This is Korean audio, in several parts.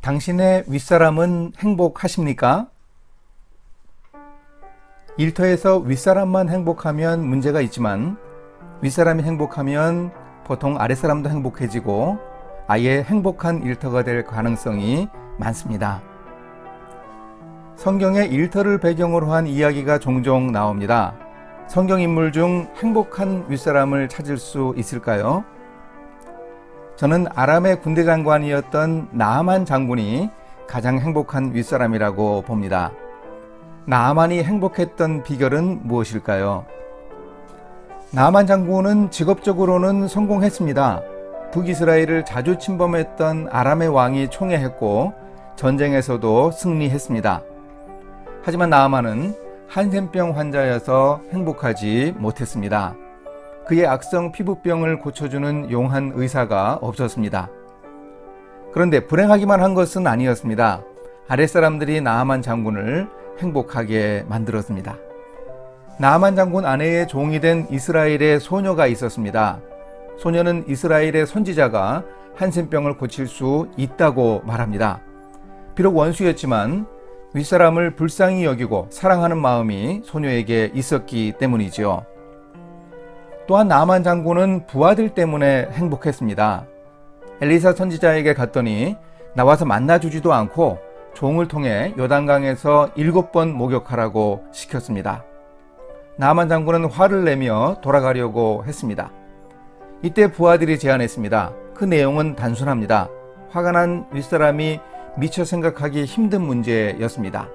당신의 윗사람은 행복하십니까? 일터에서 윗사람만 행복하면 문제가 있지만 윗사람이 행복하면 보통 아랫사람도 행복해지고 아예 행복한 일터가 될 가능성이 많습니다. 성경에 일터를 배경으로 한 이야기가 종종 나옵니다. 성경 인물 중 행복한 윗사람을 찾을 수 있을까요? 저는 아람의 군대 장관이었던 나아만 장군이 가장 행복한 윗사람이라고 봅니다. 나아만이 행복했던 비결은 무엇일까요? 나아만 장군은 직업적으로는 성공했습니다. 북이스라엘을 자주 침범했던 아람의 왕이 총애했고 전쟁에서도 승리했습니다. 하지만 나아만은 한센병 환자여서 행복하지 못했습니다. 그의 악성 피부병을 고쳐주는 용한 의사가 없었습니다. 그런데 불행하기만 한 것은 아니었습니다. 아랫사람들이 나아만 장군을 행복하게 만들었습니다. 나아만 장군 아내의 종이 된 이스라엘의 소녀가 있었습니다. 소녀는 이스라엘의 선지자가 한센병을 고칠 수 있다고 말합니다. 비록 원수였지만 윗사람을 불쌍히 여기고 사랑하는 마음이 소녀에게 있었기 때문이지요. 또한 나아만 장군은 부하들 때문에 행복했습니다. 엘리사 선지자에게 갔더니 나와서 만나주지도 않고 종을 통해 요단강에서 7번 목욕하라고 시켰습니다. 나아만 장군은 화를 내며 돌아가려고 했습니다. 이때 부하들이 제안했습니다. 그 내용은 단순합니다. 화가 난 윗사람이 미처 생각하기 힘든 문제였습니다.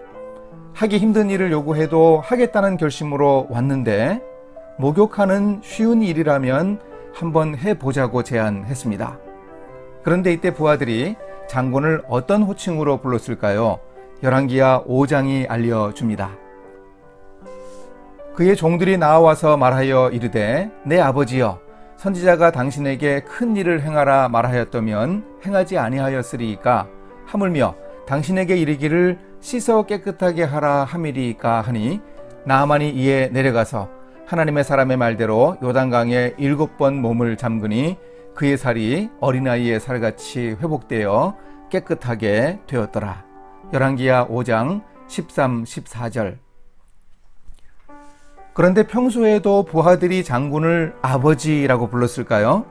하기 힘든 일을 요구해도 하겠다는 결심으로 왔는데 목욕하는 쉬운 일이라면 한번 해보자고 제안했습니다. 그런데 이때 부하들이 장군을 어떤 호칭으로 불렀을까요? 열왕기하 5장이 알려줍니다. 그의 종들이 나와서 말하여 이르되 내 아버지여 선지자가 당신에게 큰 일을 행하라 말하였다면 행하지 아니하였으리이까 하물며 당신에게 이르기를 씻어 깨끗하게 하라 함이리이까 하니 나아만이 이에 내려가서 하나님의 사람의 말대로 요단강에 7번 몸을 잠그니 그의 살이 어린아이의 살같이 회복되어 깨끗하게 되었더라. 열왕기하 5장 13, 14절. 그런데 평소에도 부하들이 장군을 아버지라고 불렀을까요?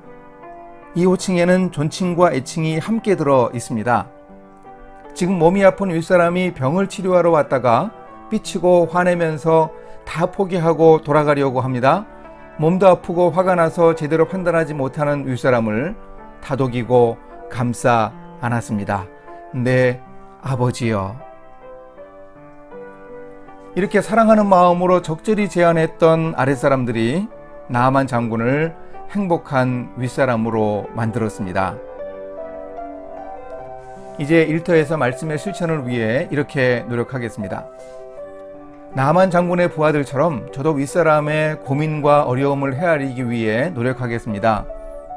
이 호칭에는 존칭과 애칭이 함께 들어 있습니다. 지금 몸이 아픈 윗사람이 병을 치료하러 왔다가 삐치고 화내면서 다 포기하고 돌아가려고 합니다. 몸도 아프고 화가 나서 제대로 판단하지 못하는 윗사람을 다독이고 감싸 안았습니다. 내 아버지여. 이렇게 사랑하는 마음으로 적절히 제안했던 아랫사람들이 나아만 장군을 행복한 윗사람으로 만들었습니다. 이제 일터에서 말씀의 실천을 위해 이렇게 노력하겠습니다. 나아만 장군의 부하들처럼 저도 윗사람의 고민과 어려움을 헤아리기 위해 노력하겠습니다.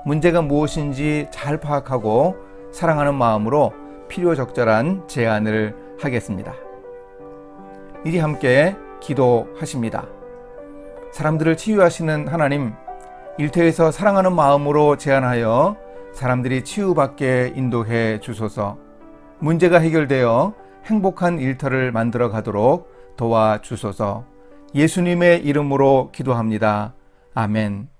문제가 무엇인지 잘 파악하고 사랑하는 마음으로 필요적절한 제안을 하겠습니다. 이리 함께 기도하십니다. 사람들을 치유하시는 하나님, 일터에서 사랑하는 마음으로 제안하여 사람들이 치유받게 인도해 주소서. 문제가 해결되어 행복한 일터를 만들어 가도록 도와주소서. 예수님의 이름으로 기도합니다. 아멘.